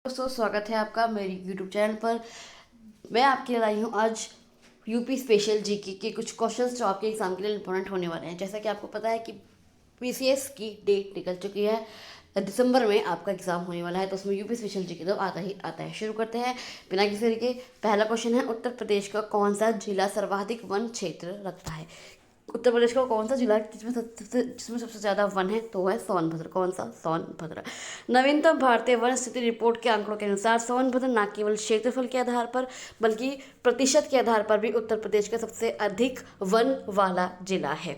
दोस्तों, स्वागत है आपका मेरी यूट्यूब चैनल पर। मैं आपके लिए लाई हूँ आज यूपी स्पेशल जीके के कुछ क्वेश्चंस जो आपके एग्जाम के लिए इंपॉर्टेंट होने वाले हैं। जैसा कि आपको पता है कि पीसीएस की डेट निकल चुकी है, दिसंबर में आपका एग्जाम होने वाला है, तो उसमें यूपी स्पेशल जीके तो आता ही आता है। शुरू करते हैं बिना किसी देरी के। पहला क्वेश्चन है, उत्तर प्रदेश का कौन सा जिला सर्वाधिक वन क्षेत्र रखता है? उत्तर प्रदेश का कौन सा जिला है जिसमें सबसे ज़्यादा वन है? तो है सोनभद्र। कौन सा? सोनभद्र। नवीनतम भारतीय वन स्थिति रिपोर्ट के आंकड़ों के अनुसार सोनभद्र न केवल क्षेत्रफल के आधार पर बल्कि प्रतिशत के आधार पर भी उत्तर प्रदेश का सबसे अधिक वन वाला जिला है।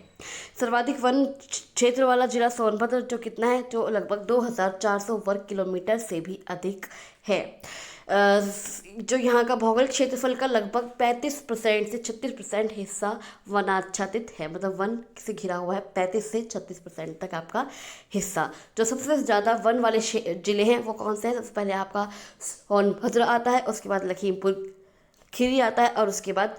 सर्वाधिक वन क्षेत्र वाला जिला सोनभद्र, जो कितना है, जो लगभग 2400 वर्ग किलोमीटर से भी अधिक है। जो यहाँ का भौगोलिक क्षेत्रफल का लगभग 35% से 36% हिस्सा वनाच्छादित है, मतलब वन से घिरा हुआ है। 35 से 36% तक आपका हिस्सा। जो सबसे ज़्यादा वन वाले जिले हैं वो कौन से हैं? सबसे पहले आपका सोनभद्र आता है, उसके बाद लखीमपुर खीरी आता है और उसके बाद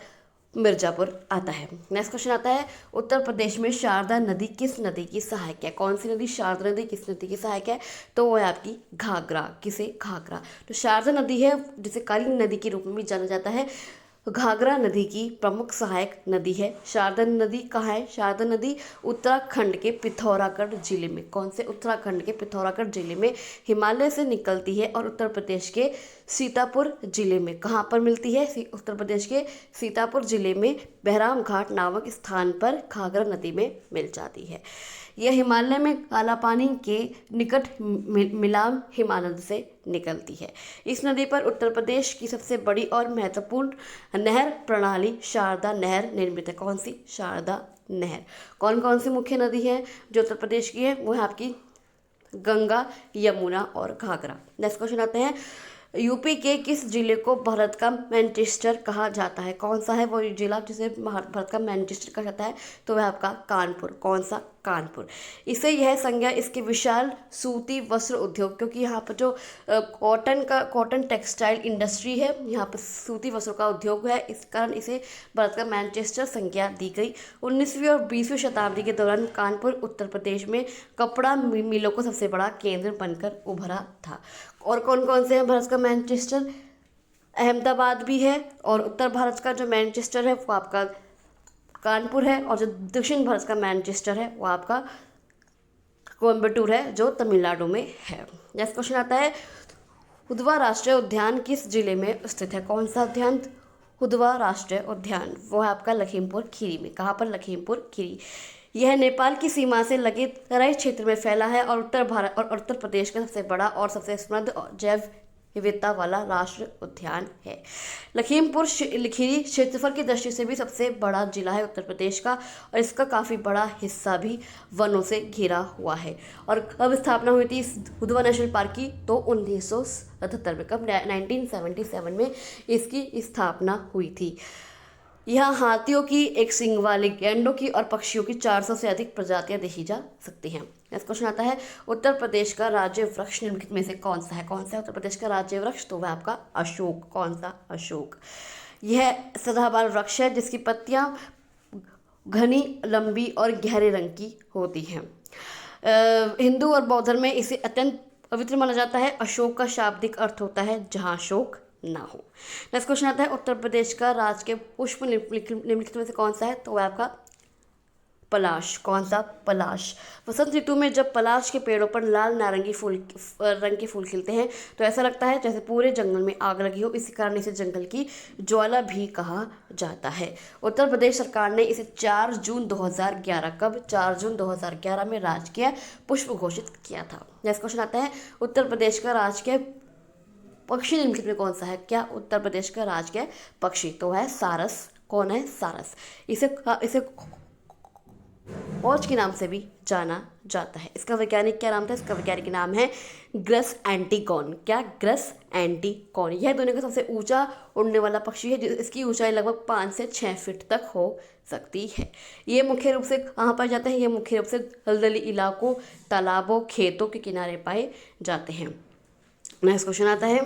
मिर्ज़ापुर आता है। नेक्स्ट क्वेश्चन आता है, उत्तर प्रदेश में शारदा नदी किस नदी की सहायक है? कौन सी नदी शारदा नदी किस नदी की सहायक है? तो वो है आपकी घाघरा। किसे? घाघरा। तो शारदा नदी है, जिसे काली नदी के रूप में भी जाना जाता है, घाघरा नदी की प्रमुख सहायक नदी है। शारदा नदी कहाँ है? शारदा नदी उत्तराखंड के पिथौरागढ़ जिले में। कौन से? उत्तराखंड के पिथौरागढ़ जिले में हिमालय से निकलती है और उत्तर प्रदेश के सीतापुर जिले में। कहाँ पर मिलती है? उत्तर प्रदेश के सीतापुर जिले में बहराम घाट नामक स्थान पर घाघरा नदी में मिल जाती है। यह हिमालय में काला पानी के निकट मिलान हिमानद से निकलती है। इस नदी पर उत्तर प्रदेश की सबसे बड़ी और महत्वपूर्ण नहर प्रणाली शारदा नहर निर्मित है। कौन सी? शारदा नहर। कौन कौन सी मुख्य नदी है जो उत्तर प्रदेश की है? वो है आपकी गंगा, यमुना और घाघरा। नेक्स्ट क्वेश्चन आते हैं, यूपी के किस जिले को भारत का मैनचेस्टर कहा जाता है? कौन सा है वो जिला जिसे भारत का मैनचेस्टर कहा जाता है? तो वह आपका कानपुर। कौन सा? कानपुर। इसे यह संज्ञा इसके विशाल सूती वस्त्र उद्योग, क्योंकि यहाँ पर जो कॉटन टेक्सटाइल इंडस्ट्री है, यहाँ पर सूती वस्त्रों का उद्योग है, इस कारण इसे भारत का मैनचेस्टर संज्ञा दी गई। 19वीं और 20वीं शताब्दी के दौरान कानपुर उत्तर प्रदेश में कपड़ा मिलों का सबसे बड़ा केंद्र बनकर उभरा था। और कौन कौन से हैं भारत का मैनचेस्टर? अहमदाबाद भी है, और उत्तर भारत का जो मैनचेस्टर है वो आपका कानपुर है, और जो दक्षिण भारत का मैनचेस्टर है वो आपका कोयम्बटूर है, जो तमिलनाडु में है। नेक्स्ट क्वेश्चन आता है, उद्वा राष्ट्रीय उद्यान किस जिले में स्थित है? कौन सा उद्यान? उद्वा राष्ट्रीय उद्यान, वो है आपका लखीमपुर खीरी में। कहाँ पर? लखीमपुर खीरी। यह नेपाल की सीमा से लगे तराई क्षेत्र में फैला है और उत्तर भारत और उत्तर प्रदेश का सबसे बड़ा और सबसे समृद्ध जैव विविधता वाला राष्ट्रीय उद्यान है। लखीमपुर खीरी क्षेत्रफल की दृष्टि से भी सबसे बड़ा जिला है उत्तर प्रदेश का, और इसका काफ़ी बड़ा हिस्सा भी वनों से घिरा हुआ है। और कब स्थापना हुई थी इस उद्वा नेशनल पार्क की? तो 1977 में। कब? 1977 में इसकी स्थापना हुई थी। यहाँ हाथियों की, एक सींग वाले गैंडों की और पक्षियों की 400 से अधिक प्रजातियां देखी जा सकती हैं। नेक्स्ट क्वेश्चन आता है, उत्तर प्रदेश का राज्य वृक्ष निम्नलिखित में से कौन सा है? कौन सा है उत्तर प्रदेश का राज्य वृक्ष? तो वह आपका अशोक। कौन सा? अशोक। यह सदाबहार वृक्ष है जिसकी पत्तियां घनी, लंबी और गहरे रंग की होती हैं। हिंदू और बौद्ध धर्म में इसे अत्यंत पवित्र माना जाता है। अशोक का शाब्दिक अर्थ होता है जहाँ अशोक ना हो। नेक्स्ट क्वेश्चन आता है, उत्तर प्रदेश का राजकीय पुष्प निम्नलिखित में से कौन सा है? तो वह आपका पलाश। कौन सा? पलाश। वसंत ऋतु में जब पलाश के पेड़ों पर लाल नारंगी रंग के फूल खिलते हैं तो ऐसा लगता है जैसे पूरे जंगल में आग लगी हो। इसी कारण इसे जंगल की ज्वाला भी कहा जाता है। उत्तर प्रदेश सरकार ने इसे 4 जून 2011, कब? 4 जून 2011 में राजकीय पुष्प घोषित किया था। नेक्स्ट क्वेश्चन आता है, उत्तर प्रदेश का राजकीय पक्षी निम्नलिखित में कौन सा है? क्या उत्तर प्रदेश का राजकीय पक्षी? तो है सारस। कौन है? सारस। इसे इसे कॉच के नाम से भी जाना जाता है। इसका वैज्ञानिक क्या नाम था? इसका वैज्ञानिक नाम है ग्रस एंटीकॉन। क्या? ग्रस एंटीकॉन। यह दुनिया का सबसे ऊंचा उड़ने वाला पक्षी है। इसकी ऊंचाई लगभग 5 से 6 फीट तक हो सकती है। ये मुख्य रूप से कहाँ पाए जाते हैं? ये मुख्य रूप से दलदली इलाकों, तालाबों, खेतों के किनारे पाए जाते हैं। नेक्स्ट क्वेश्चन आता है,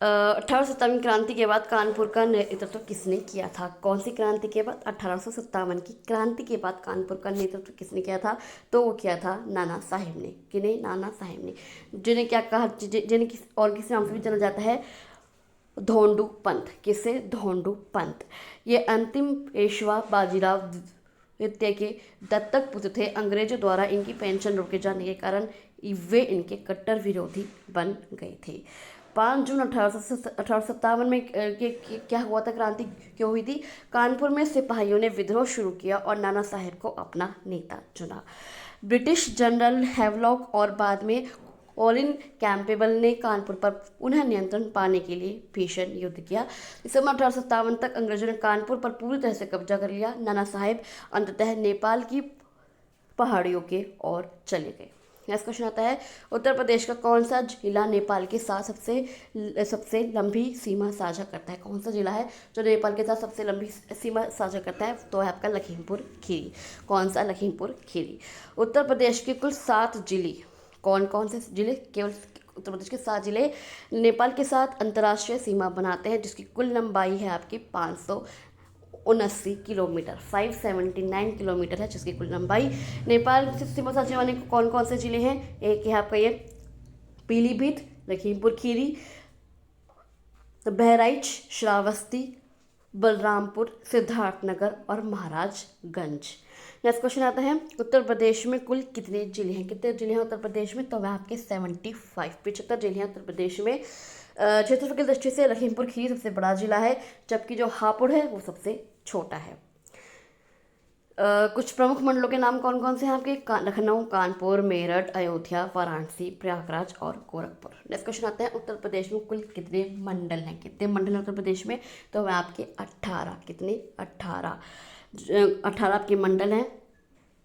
1857 क्रांति के बाद कानपुर का नेतृत्व किसने किया था? कौन सी क्रांति के बाद? 1857 की क्रांति के बाद कानपुर का नेतृत्व किसने किया था? तो वो किया था नाना साहेब ने। किन्हें? नाना साहेब ने, जिन्हें क्या कहा, जिन्हें और किस नाम से भी जाना जाता है? धोंडू पंत। किसे? धोंडू पंत। ये अंतिम पेशवा बाजीराव द्वितीय के दत्तक पुत्र थे। अंग्रेजों द्वारा इनकी पेंशन रोके जाने के कारण वे इनके कट्टर विरोधी बन गए थे। 5 जून 1857 में क्या हुआ था? क्रांति क्यों हुई थी? कानपुर में सिपाहियों ने विद्रोह शुरू किया और नाना साहेब को अपना नेता चुना। ब्रिटिश जनरल हैवलॉक और बाद में कॉलिन कैंपबेल ने कानपुर पर पुनः नियंत्रण पाने के लिए भीषण युद्ध किया। दिसंबर 1857 तक अंग्रेजों ने कानपुर पर पूरी तरह से कब्जा कर लिया। नाना साहेब अंततः नेपाल की पहाड़ियों के ओर चले गए। नेक्स्ट क्वेश्चन आता है, उत्तर प्रदेश का कौन सा जिला नेपाल के साथ सबसे लंबी सीमा साझा करता है? कौन सा जिला है जो नेपाल के साथ सबसे लंबी सीमा साझा करता है? तो है आपका लखीमपुर खीरी। कौन सा? लखीमपुर खीरी। उत्तर प्रदेश के कुल 7 जिले, कौन कौन से जिले? केवल उत्तर प्रदेश के 7 जिले नेपाल के साथ अंतर्राष्ट्रीय सीमा बनाते हैं, जिसकी कुल लंबाई है आपकी 579 किलोमीटर, 579 किलोमीटर है जिसकी कुल लंबाई। नेपाल से सीमा साझे वाले कौन कौन से जिले हैं? एक है आपका ये पीलीभीत, लखीमपुर खीरी, बहराइच, श्रावस्ती, बलरामपुर, सिद्धार्थनगर और महाराजगंज। नेक्स्ट क्वेश्चन आता है, उत्तर प्रदेश में कुल कितने जिले हैं? कितने जिले हैं उत्तर प्रदेश में? तो वह आपके 75 जिले हैं उत्तर प्रदेश में। क्षेत्रफल की दृष्टि से लखीमपुर खीरी सबसे बड़ा जिला है, जबकि जो हापुड़ है वो सबसे छोटा है। कुछ प्रमुख मंडलों के नाम कौन कौन से हैं आपके? लखनऊ, कानपुर, मेरठ, अयोध्या, वाराणसी, प्रयागराज और गोरखपुर। नेक्स्ट क्वेश्चन आता है, उत्तर प्रदेश में कुल कितने मंडल हैं? कितने मंडल हैं उत्तर प्रदेश में? तो वह आपके 18। कितने? 18 आपके मंडल हैं।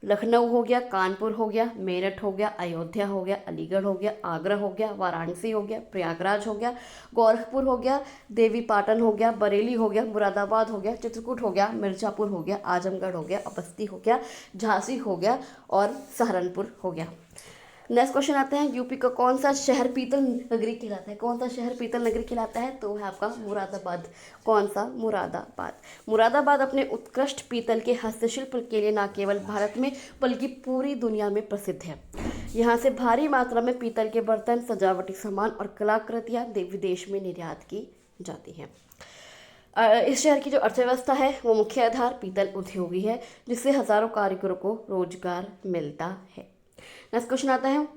लखनऊ हो गया, कानपुर हो गया, मेरठ हो गया, अयोध्या हो गया, अलीगढ़ हो गया, आगरा हो गया, वाराणसी हो गया, प्रयागराज हो गया, गोरखपुर हो गया, देवी पाटन हो गया, बरेली हो गया, मुरादाबाद हो गया, चित्रकूट हो गया, मिर्जापुर हो गया, आजमगढ़ हो गया, बस्ती हो गया, झांसी हो गया और सहारनपुर हो गया। नेक्स्ट क्वेश्चन आता है, यूपी का कौन सा शहर पीतल नगरी कहलाता है? कौन सा शहर पीतल नगरी कहलाता है? तो है आपका मुरादाबाद। कौन सा? मुरादाबाद। मुरादाबाद अपने उत्कृष्ट पीतल के हस्तशिल्प के लिए न केवल भारत में बल्कि पूरी दुनिया में प्रसिद्ध है। यहाँ से भारी मात्रा में पीतल के बर्तन, सजावटी सामान और कलाकृतियाँ विदेश में निर्यात की जाती हैं। इस शहर की जो अर्थव्यवस्था है वो मुख्य आधार पीतल उद्योग ही है, जिससे हजारों कारीगरों को रोजगार मिलता है। नेक्स्ट क्वेश्चन आता है,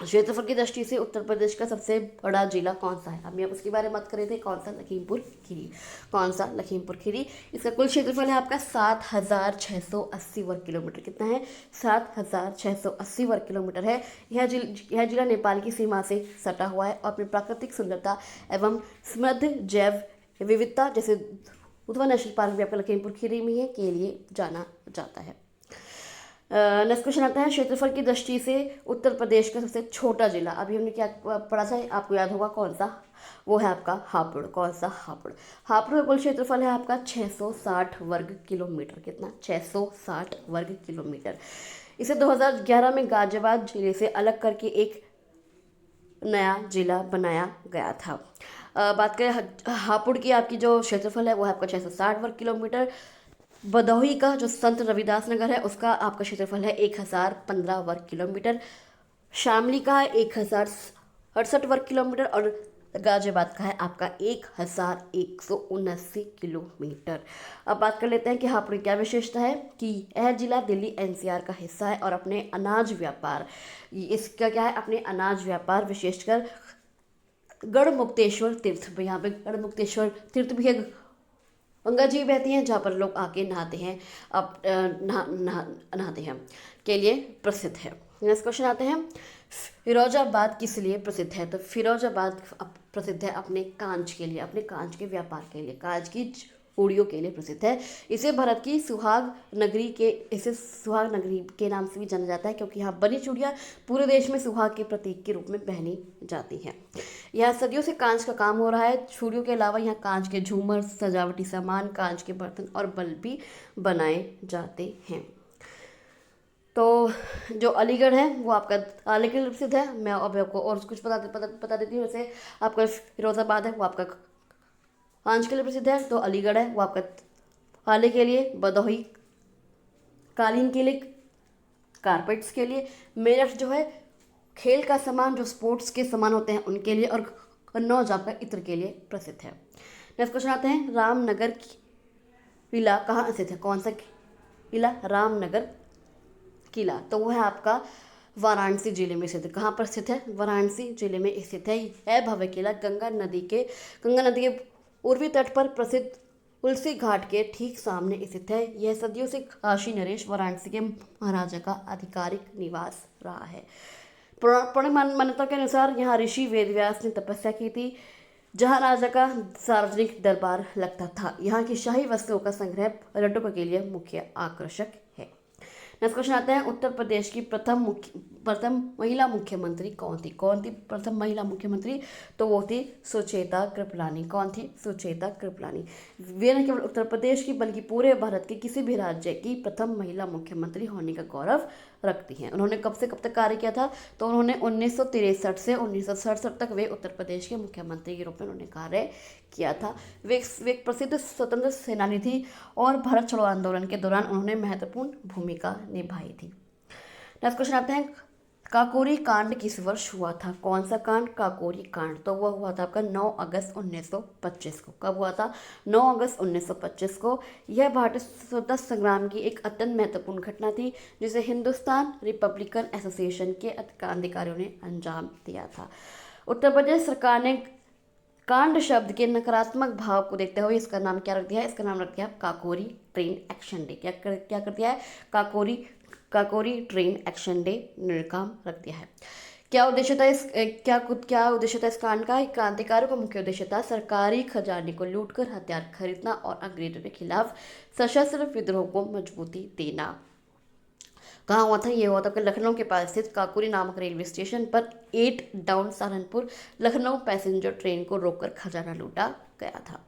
क्षेत्रफल की दृष्टि से उत्तर प्रदेश का सबसे बड़ा जिला कौन सा है? अभी आप उसके बारे में बात कर रहे थे। कौन सा? लखीमपुर खीरी। कौन सा? लखीमपुर खीरी। इसका कुल क्षेत्रफल है आपका 7680 वर्ग किलोमीटर। कितना है? 7680 वर्ग किलोमीटर है। यह जिला नेपाल की सीमा से सटा हुआ है और अपनी प्राकृतिक सुंदरता एवं समृद्ध जैव विविधता, जैसे उधवा नेशनल पार्क भी आपका लखीमपुर खीरी में है, के लिए जाना जाता है। नेक्स्ट क्वेश्चन आता है, क्षेत्रफल की दृष्टि से उत्तर प्रदेश का सबसे छोटा जिला। अभी हमने क्या पढ़ा था? आपको याद होगा कौन सा? वो है आपका हापुड़। कौन सा? हापुड़। हापुड़ का कुल क्षेत्रफल है आपका 660 वर्ग किलोमीटर। कितना? 660 वर्ग किलोमीटर। इसे 2011 में गाजियाबाद जिले से अलग करके एक नया जिला बनाया गया था। बात करें हापुड़ की, आपकी जो क्षेत्रफल है वो है आपका 660 वर्ग किलोमीटर। भदोही का जो संत रविदास नगर है उसका आपका क्षेत्रफल है 1015 वर्ग किलोमीटर। शामली का है 1068 वर्ग किलोमीटर और गाजियाबाद का है आपका 1179 किलोमीटर। अब बात कर लेते हैं कि हापुड़ की क्या विशेषता है, कि यह जिला दिल्ली एनसीआर का हिस्सा है और अपने अनाज व्यापार, इसका क्या है? अपने अनाज व्यापार, विशेषकर गढ़मुक्तेश्वर तीर्थ, यहाँ पे गढ़मुक्तेश्वर तीर्थ भी है, गंगा जी बहती हैं जहाँ पर लोग आके नहाते हैं, अब नहाते हैं, के लिए प्रसिद्ध है। नेक्स्ट क्वेश्चन आते हैं, फिरोजाबाद किस लिए प्रसिद्ध है? तो फिरोजाबाद प्रसिद्ध है अपने कांच के लिए, अपने कांच के व्यापार के लिए, कांच की चूड़ियों के लिए प्रसिद्ध है। इसे भारत की सुहाग नगरी के नाम से भी जाना जाता है, क्योंकि यहाँ बनी चूड़ियाँ पूरे देश में सुहाग के प्रतीक के रूप में पहनी जाती हैं। यहाँ सदियों से कांच का काम हो रहा है। चूड़ियों के अलावा यहाँ कांच के झूमर, सजावटी सामान, कांच के बर्तन और बल्ब भी बनाए जाते हैं। तो जो अलीगढ़ है वो आपका ताले के लिए प्रसिद्ध है। मैं अब आपको और कुछ बता देती हूँ। जैसे आपका फिरोजाबाद है वो आपका कांच के लिए प्रसिद्ध है, तो अलीगढ़ है वो आपका ताले के लिए, भदोही कालीन के लिए, कारपेट्स के लिए, मेरठ जो है खेल का सामान, जो स्पोर्ट्स के सामान होते हैं उनके लिए, और कन्नौज आपका इत्र के लिए प्रसिद्ध है। नेक्स्ट क्वेश्चन आते हैं, रामनगर किला कहाँ स्थित है? कौन सा किला? रामनगर किला, तो वो है आपका वाराणसी जिले में स्थित है। कहाँ पर स्थित है? वाराणसी जिले में स्थित है। यह भव्य किला गंगा नदी के पूर्वी तट पर प्रसिद्ध तुलसी घाट के ठीक सामने स्थित है। यह सदियों से काशी नरेश वाराणसी के महाराजा का आधिकारिक निवास रहा है। पौराणिक मान्यता के अनुसार यहाँ ऋषि वेदव्यास ने तपस्या की थी, जहाँ राजा का सार्वजनिक दरबार लगता था। यहाँ की शाही वस्तुओं का संग्रह पर्यटकों के लिए मुख्य आकर्षक है। नेक्स्ट क्वेश्चन आता है, उत्तर प्रदेश की प्रथम महिला मुख्यमंत्री कौन थी? कौन थी प्रथम महिला मुख्यमंत्री? तो वो थी सुचेता कृपलानी। कौन थी? सुचेता कृपलानी। वे न केवल उत्तर प्रदेश की बल्कि पूरे भारत के किसी भी राज्य की प्रथम महिला मुख्यमंत्री होने का गौरव रखती हैं। उन्होंने कब से कब तक कार्य किया था? तो उन्होंने 1963 से 1967 तक वे उत्तर प्रदेश के मुख्यमंत्री के रूप में उन्होंने कार्य किया था। वे एक प्रसिद्ध स्वतंत्र सेनानी थी और भारत छोड़ो आंदोलन के दौरान उन्होंने महत्वपूर्ण भूमिका निभाई थी। नेक्स्ट क्वेश्चन आते हैं, काकोरी कांड किस वर्ष हुआ था? कौन सा कांड? काकोरी कांड, तो वह हुआ था आपका 9 अगस्त 1925 को। कब हुआ था? 9 अगस्त 1925 को। यह भारतीय स्वतंत्रता संग्राम की एक अत्यंत महत्वपूर्ण घटना थी, जिसे हिंदुस्तान रिपब्लिकन एसोसिएशन के अधिकारियों ने अंजाम दिया था। उत्तर प्रदेश सरकार ने कांड शब्द के नकारात्मक भाव को देखते हुए इसका नाम क्या रख दिया है? इसका नाम रख दिया काकोरी ट्रेन एक्शन डे। क्या कर दिया है? काकोरी ट्रेन एक्शन डे निर्काम रख दिया है। क्या उद्देश्य था इस कांड का? क्रांतिकारियों का मुख्य उद्देश्य था सरकारी खजाने को लूटकर हथियार खरीदना और अंग्रेजों के खिलाफ सशस्त्र विद्रोह को मजबूती देना। कहाँ हुआ था? ये हुआ था कि लखनऊ के पास स्थित काकोरी नामक रेलवे स्टेशन पर 8 down Saharanpur Lucknow passenger train को रोककर खजाना लूटा गया था।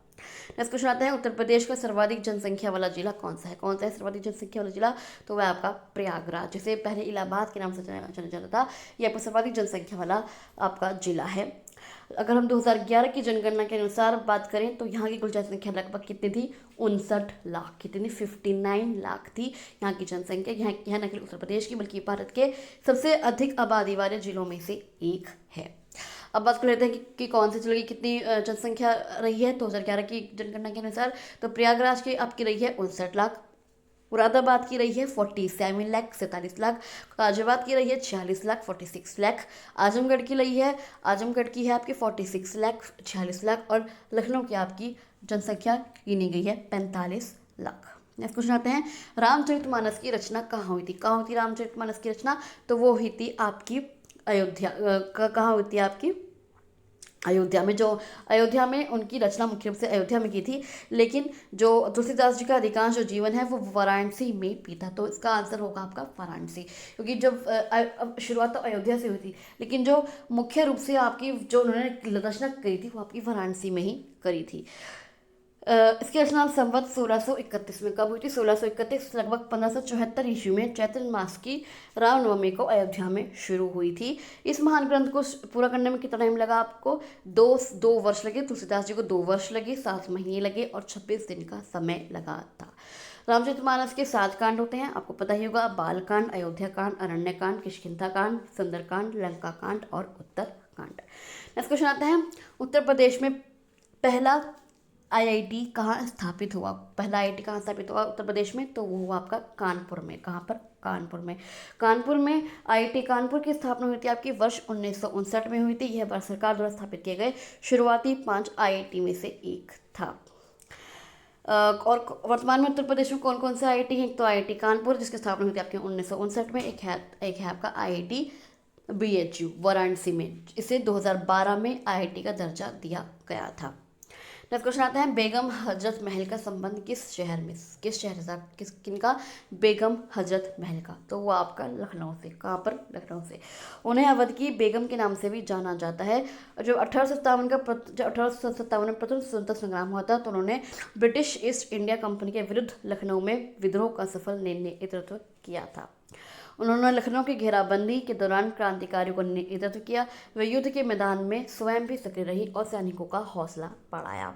नेक्स्ट क्वेश्चन आता है, उत्तर प्रदेश का सर्वाधिक जनसंख्या वाला जिला कौन सा है? कौन सा है सर्वाधिक जनसंख्या वाला जिला? तो वह आपका प्रयागराज, जिसे पहले इलाहाबाद के नाम से जाना जाता था, यह आपका सर्वाधिक जनसंख्या वाला आपका जिला है। अगर हम 2011 की जनगणना के अनुसार बात करें तो यहाँ की कुल जनसंख्या लगभग कितनी थी? 59 लाख। कितनी? 59 लाख थी यहाँ की जनसंख्या। यहाँ न केवल उत्तर प्रदेश की बल्कि भारत के सबसे अधिक आबादी वाले जिलों में से एक है। अब बात कर लेते हैं कि कौन से जिले की कितनी जनसंख्या रही है 2011 की जनगणना के अनुसार। तो प्रयागराज की आपकी रही है 59 लाख, मुरादाबाद की रही है 47 लाख 47 लाख, गाजियाबाद की रही है 46 लाख 46 लाख, आजमगढ़ की है आपकी 46 लाख 46 लाख, और लखनऊ की आपकी जनसंख्या गिनी गई है 45 लाख। नेक्स्ट क्वेश्चन आते हैं, रामचरितमानस की रचना कहाँ हुई थी? कहाँ हुई थी रामचरितमानस की रचना? तो वो हुई थी आपकी अयोध्या। कहाँ हुई थी आपकी? अयोध्या में उनकी रचना मुख्य रूप से अयोध्या में की थी, लेकिन जो तुलसीदास जी का अधिकांश जो जीवन है वो वाराणसी में बीता। तो इसका आंसर होगा आपका वाराणसी, क्योंकि जब शुरुआत तो अयोध्या से हुई थी, लेकिन जो मुख्य रूप से आपकी जो उन्होंने रचना करी थी वो आपकी वाराणसी में ही करी थी। इसकी रचना संवत 1631 में कब हुई थी? 1631 लगभग 1574 ईस्वी में चैत्र मास की रामनवमी को अयोध्या में शुरू हुई थी। इस महान ग्रंथ को पूरा करने में कितना टाइम लगा आपको? दो वर्ष लगे। तुलसीदास जी को 2 वर्ष लगे, 7 महीने लगे और 26 दिन का समय लगा था। रामचरितमानस के 7 कांड होते हैं, आपको पता ही होगा। बालकांड, अयोध्या कांड, अरण्य कांड, किष्किंधा कांड, सुंदरकांड, लंका कांड और उत्तर कांड। नेक्स्ट क्वेश्चन आता है, उत्तर प्रदेश में पहला आईआईटी कहाँ स्थापित हुआ? पहला आईआईटी कहाँ स्थापित हुआ उत्तर प्रदेश में? तो वो हुआ आपका कानपुर में। कहाँ पर? कानपुर में आईआईटी कानपुर की स्थापना हुई थी आपकी वर्ष 1959 में हुई थी। यह भारत सरकार द्वारा स्थापित किए गए शुरुआती 5 आईआईटी में से एक था। और वर्तमान में उत्तर प्रदेश में कौन कौन से आईआईटी हैं? तो आईआईटी कानपुर, जिसकी स्थापना हुई थी आपके 1959 में। एक है आपका आईआईटी बीएचयू वाराणसी में, इसे 2012 में आईआईटी का दर्जा दिया गया था। नेक्स्ट क्वेश्चन आता है, बेगम हजरत महल का संबंध किस शहर से? किनका? बेगम हजरत महल का, तो वो आपका लखनऊ से। कहाँ पर? लखनऊ से। उन्हें अवध की बेगम के नाम से भी जाना जाता है। जब 1857 में प्रथम स्वतंत्रता संग्राम हुआ था तो उन्होंने ब्रिटिश ईस्ट इंडिया कंपनी के विरुद्ध लखनऊ में विद्रोह का सफल नेतृत्व किया था। उन्होंने लखनऊ की घेराबंदी के दौरान क्रांतिकारियों का नेतृत्व किया। वे युद्ध के मैदान में स्वयं भी सक्रिय रही और सैनिकों का हौसला बढ़ाया।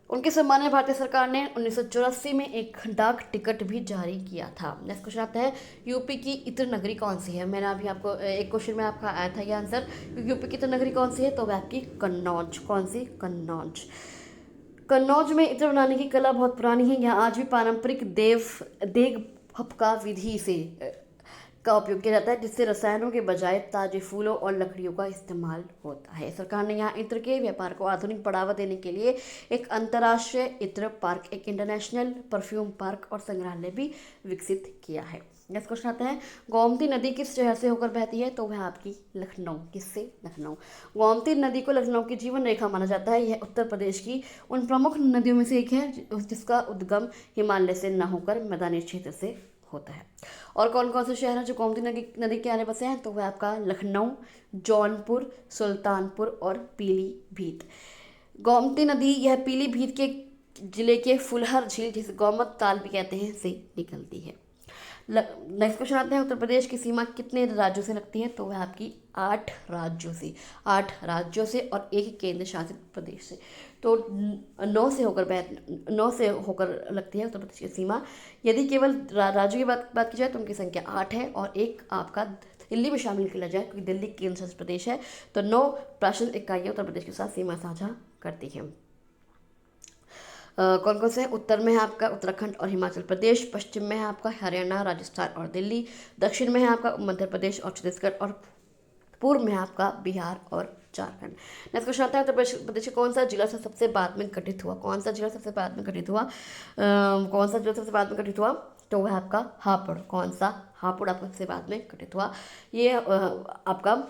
उनके सम्मान में भारतीय सरकार ने 1984 में एक डाक टिकट भी जारी किया था। नेक्स्ट क्वेश्चन आता है, यूपी की इत्र नगरी कौन सी है? मैंने अभी आपको एक क्वेश्चन में आपका आया था ये आंसर, यूपी की इत्र नगरी कौन सी है, तो वह आपकी कन्नौज। कौन सी? कन्नौज। कन्नौज में इत्र बनाने की कला बहुत पुरानी है। यहाँ आज भी पारंपरिक देग भपका विधि से का उपयोग किया जाता है, जिससे रसायनों के बजाय ताजे फूलों और लकड़ियों का इस्तेमाल होता है। सरकार ने यहाँ इत्र के व्यापार को आधुनिक बढ़ावा देने के लिए एक अंतर्राष्ट्रीय इत्र पार्क, एक इंटरनेशनल परफ्यूम पार्क और संग्रहालय भी विकसित किया है। नेक्स्ट क्वेश्चन आता है, गोमती नदी किस शहर से होकर बहती है? तो वह आपकी लखनऊ। किससे? लखनऊ। गोमती नदी को लखनऊ की जीवन रेखा माना जाता है। यह उत्तर प्रदेश की उन प्रमुख नदियों में से एक है जिसका उद्गम हिमालय से न होकर मैदानी क्षेत्र से होता है। और कौन कौन से शहर हैं जो गोमती नदी के किनारे बसे हैं? तो वह आपका लखनऊ, जौनपुर, सुल्तानपुर और पीलीभीत। गोमती नदी यह पीलीभीत के जिले के फुलहर झील, जिसे गौमत ताल भी कहते हैं, से निकलती है। नेक्स्ट क्वेश्चन आते हैं, उत्तर प्रदेश की सीमा कितने राज्यों से लगती है? तो वह आपकी 8 राज्यों से। 8 राज्यों से और एक केंद्र शासित प्रदेश से। तो 9 से होकर लगती है उत्तर प्रदेश की सीमा। यदि केवल राज्यों की बात की जाए तो उनकी संख्या 8 है और एक आपका दिल्ली में शामिल किया जाए क्योंकि दिल्ली केंद्र शासित प्रदेश है। तो 9 प्रशासनिक इकाइयाँ उत्तर प्रदेश के साथ सीमा साझा करती हैं। कौन कौन से हैं? उत्तर में है आपका उत्तराखंड और हिमाचल प्रदेश, पश्चिम में है आपका हरियाणा, राजस्थान और दिल्ली, दक्षिण में है आपका मध्य प्रदेश और छत्तीसगढ़ और पूर्व में है आपका बिहार और झारखंड। नेक्स्ट क्वेश्चन आता है, उत्तर प्रदेश का कौन सा जिला सबसे बाद में गठित हुआ? कौन सा जिला सबसे बाद में गठित हुआ? कौन सा जिला सबसे बाद में गठित हुआ? तो वह आपका हापुड़। कौन सा? हापुड़ आपका सबसे बाद में गठित हुआ। ये आपका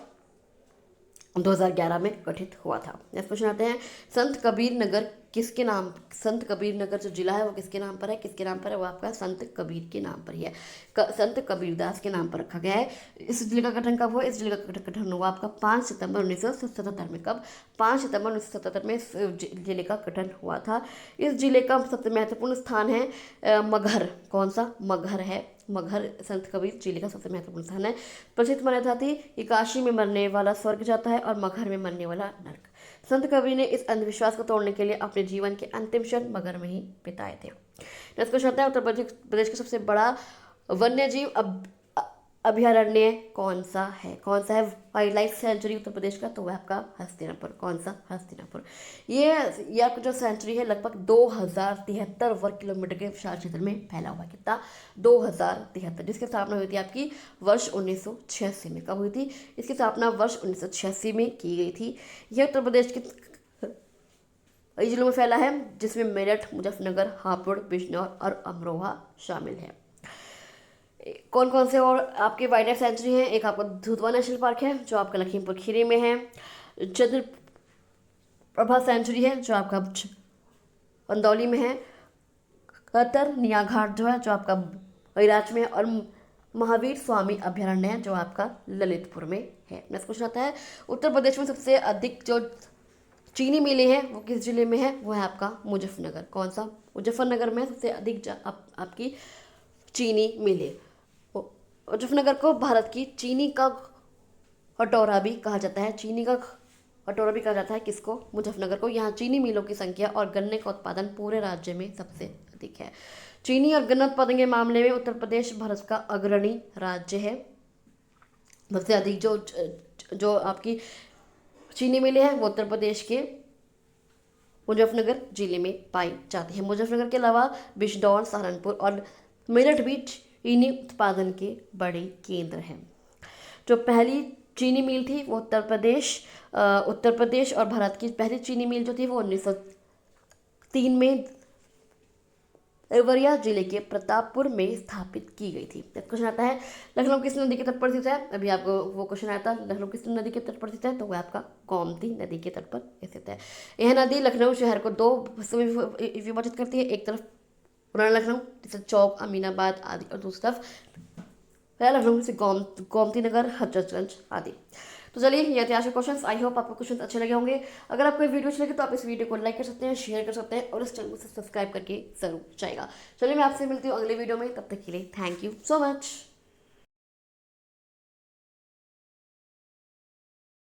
2011 में गठित हुआ था। नेक्स्ट क्वेश्चन आते हैं, संत कबीर नगर किसके नाम? संत कबीर नगर जो जिला है वो किसके नाम पर है? किसके नाम पर है? वो आपका संत कबीर के नाम पर ही है। संत कबीरदास के नाम पर रखा गया है। इस जिले का गठन कब हुआ? इस जिले का गठन हुआ आपका 5 सितंबर 1977 में। कब? 5 सितंबर 1977 में इस जिले का गठन हुआ था। इस जिले का सबसे महत्वपूर्ण स्थान है मगहर। कौन सा? मगहर है। मगहर संत कबीर जिले का सबसे महत्वपूर्ण स्थान है। प्रसिद्ध मान्यता थी कि काशी में मरने वाला स्वर्ग जाता है और मगहर में मरने वाला नरक। संत कबीर ने इस अंधविश्वास को तोड़ने के लिए अपने जीवन के अंतिम क्षण मगहर में ही बिताए थे। नेक्स्ट क्वेश्चन आता है, उत्तर प्रदेश का सबसे बड़ा वन्यजीव अभयारण्य कौन सा है? कौन सा है wild life sanctuary Uttar Pradesh का? तो वह आपका हस्तिनापुर। कौन सा? हस्तिनापुर। ये आपका जो सेंचुरी है लगभग 2073 वर्ग किलोमीटर के विशाल क्षेत्र में फैला हुआ है। कितना? 2073, जिसकी स्थापना हुई थी आपकी वर्ष 1986 में। कब हुई थी? इसकी स्थापना वर्ष 1986 में की गई थी। यह उत्तर प्रदेश के कई जिलों में फैला है, जिसमें मेरठ, मुजफ्फरनगर, हापुड़, बिजनौर और अमरोहा शामिल है। कौन कौन से और आपके वाइल्ड लाइफ सेंचुरी हैं? एक आपका दुधवा नेशनल पार्क है जो आपका लखीमपुर खीरी में है। चंद्रप्रभा सेंचुरी है जो आपका चंदौली में है। कतरनिया घाट जो है जो आपका बलिराज में है। और महावीर स्वामी अभयारण्य है जो आपका ललितपुर में है। नेक्स्ट क्वेश्चन आता है, उत्तर प्रदेश में सबसे अधिक जो चीनी मिलें हैं वो किस जिले में है? वो है आपका मुजफ्फरनगर। कौन सा? मुजफ्फरनगर में सबसे अधिक आपकी चीनी मिलें। मुजफ्फरनगर को भारत की चीनी का कटोरा भी कहा जाता है। चीनी का कटोरा भी कहा जाता है किसको? मुजफ्फरनगर को। यहाँ चीनी मिलों की संख्या और गन्ने का उत्पादन पूरे राज्य में सबसे अधिक है। चीनी और गन्ना उत्पादन के मामले में उत्तर प्रदेश भारत का अग्रणी राज्य है। सबसे अधिक जो आपकी चीनी मिलें हैं वो उत्तर प्रदेश के मुजफ्फरनगर जिले में पाई जाती है। मुजफ्फरनगर के अलावा बिजनौर, सहारनपुर और मेरठ भी चीनी उत्पादन के बड़े केंद्र हैं। जो पहली चीनी मिल थी वो उत्तर प्रदेश और भारत की पहली चीनी मिल जो थी वो 1903 में अरवरिया जिले के प्रतापपुर में स्थापित की गई थी। क्वेश्चन आता है, लखनऊ किस नदी के तट पर स्थित है? अभी आपको वो क्वेश्चन आया था, लखनऊ किस नदी के तट पर स्थित है? तो वह आपका गोमती नदी के तट पर स्थित है। यह नदी लखनऊ शहर को 2 हिस्सों में विभाजित करती है। एक तरफ पुराना लखनऊ जैसे चौक, अमीनाबाद आदि, और दूसरी तरफ नया लखनऊ से गोमती नगर, हजरतगंज आदि। तो चलिए ये ऐतिहासिक क्वेश्चंस। आई होप आपको क्वेश्चन अच्छे लगे होंगे। अगर आपको वीडियो अच्छी लगे तो आप इस वीडियो को लाइक कर सकते हैं, शेयर कर सकते हैं और इस चैनल को सब्सक्राइब करके जरूर जाएगा। चलिए मैं आपसे मिलती हूँ अगले वीडियो में, तब तक के लिए थैंक यू सो मच।